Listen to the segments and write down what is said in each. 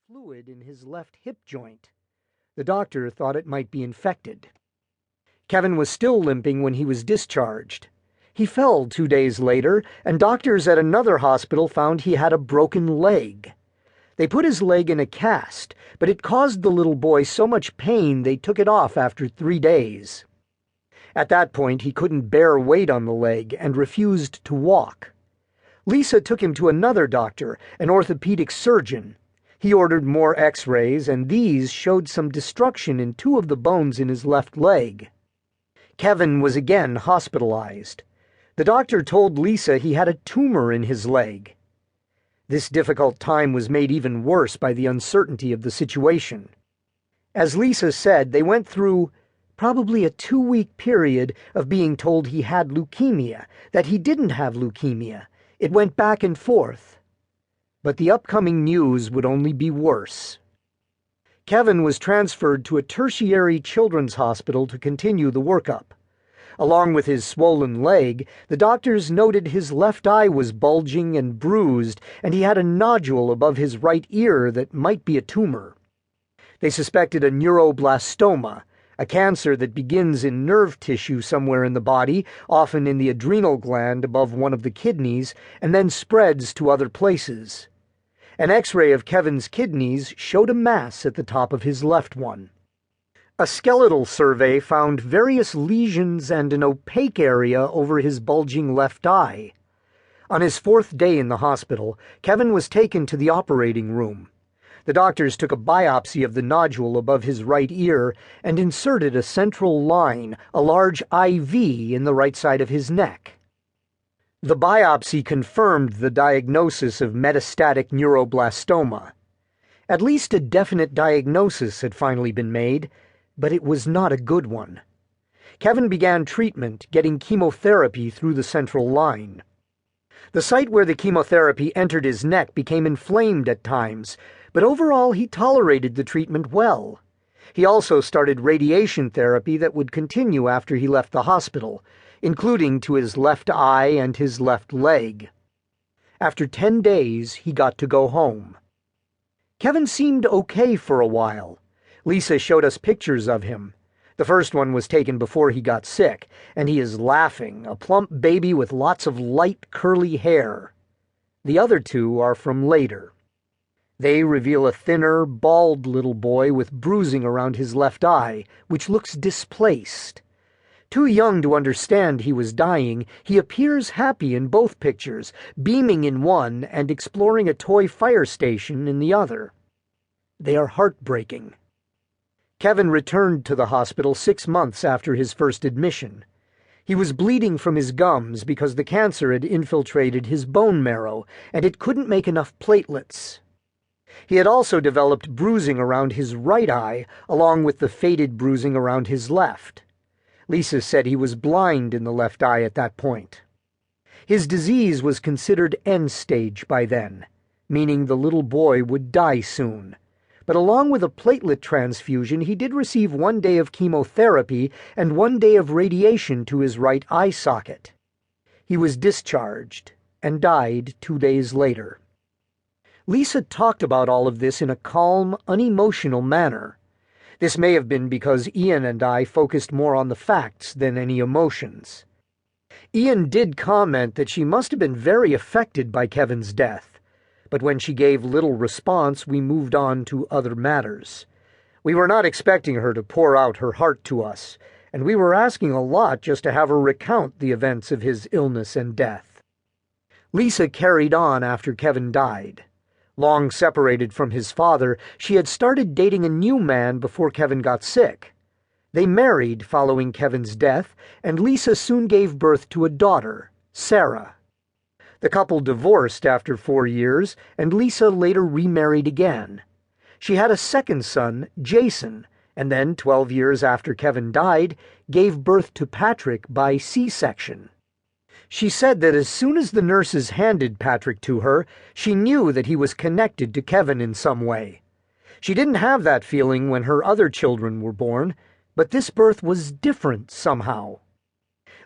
fluid in his left hip joint. The doctor thought it might be infected. Kevin was still limping when he was discharged. He fell 2 days later, and doctors at another hospital found he had a broken leg. They put his leg in a cast, but it caused the little boy so much pain they took it off after 3 days. At that point, he couldn't bear weight on the leg and refused to walk. Lisa took him to another doctor, an orthopedic surgeon. He ordered more x-rays, and these showed some destruction in 2 of the bones in his left leg. Kevin was again hospitalized. The doctor told Lisa he had a tumor in his leg. This difficult time was made even worse by the uncertainty of the situation. As Lisa said, they went through probably a 2-week period of being told he had leukemia, that he didn't have leukemia. It went back and forth. But the upcoming news would only be worse. Kevin was transferred to a tertiary children's hospital to continue the workup. Along with his swollen leg, the doctors noted his left eye was bulging and bruised, and he had a nodule above his right ear that might be a tumor. They suspected a neuroblastoma, a cancer that begins in nerve tissue somewhere in the body, often in the adrenal gland above one of the kidneys, and then spreads to other places. An x-ray of Kevin's kidneys showed a mass at the top of his left one. A skeletal survey found various lesions and an opaque area over his bulging left eye. On his 4th day in the hospital, Kevin was taken to the operating room. The doctors took a biopsy of the nodule above his right ear and inserted a central line, a large IV, in the right side of his neck. The biopsy confirmed the diagnosis of metastatic neuroblastoma. At least a definite diagnosis had finally been made, but it was not a good one. Kevin began treatment, getting chemotherapy through the central line. The site where the chemotherapy entered his neck became inflamed at times, but overall he tolerated the treatment well. He also started radiation therapy that would continue after he left the hospital, including to his left eye and his left leg. After 10 days, he got to go home. Kevin seemed okay for a while. Lisa showed us pictures of him. The first one was taken before he got sick, and he is laughing, a plump baby with lots of light, curly hair. The other 2 are from later. They reveal a thinner, bald little boy with bruising around his left eye, which looks displaced. Too young to understand he was dying, he appears happy in both pictures, beaming in one and exploring a toy fire station in the other. They are heartbreaking. Kevin returned to the hospital 6 months after his first admission. He was bleeding from his gums because the cancer had infiltrated his bone marrow, and it couldn't make enough platelets. He had also developed bruising around his right eye, along with the faded bruising around his left. Lisa said he was blind in the left eye at that point. His disease was considered end-stage by then, meaning the little boy would die soon. But along with a platelet transfusion, he did receive 1 day of chemotherapy and 1 day of radiation to his right eye socket. He was discharged and died 2 days later. Lisa talked about all of this in a calm, unemotional manner. This may have been because Ian and I focused more on the facts than any emotions. Ian did comment that she must have been very affected by Kevin's death, but when she gave little response, we moved on to other matters. We were not expecting her to pour out her heart to us, and we were asking a lot just to have her recount the events of his illness and death. Lisa carried on after Kevin died. Long separated from his father, she had started dating a new man before Kevin got sick. They married following Kevin's death, and Lisa soon gave birth to a daughter, Sarah. The couple divorced after 4 years, and Lisa later remarried again. She had a second son, Jason, and then, 12 years after Kevin died, gave birth to Patrick by C-section. She said that as soon as the nurses handed Patrick to her, she knew that he was connected to Kevin in some way. She didn't have that feeling when her other children were born, but this birth was different somehow.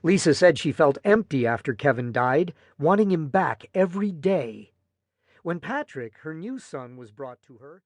Lisa said she felt empty after Kevin died, wanting him back every day. When Patrick, her new son, was brought to her,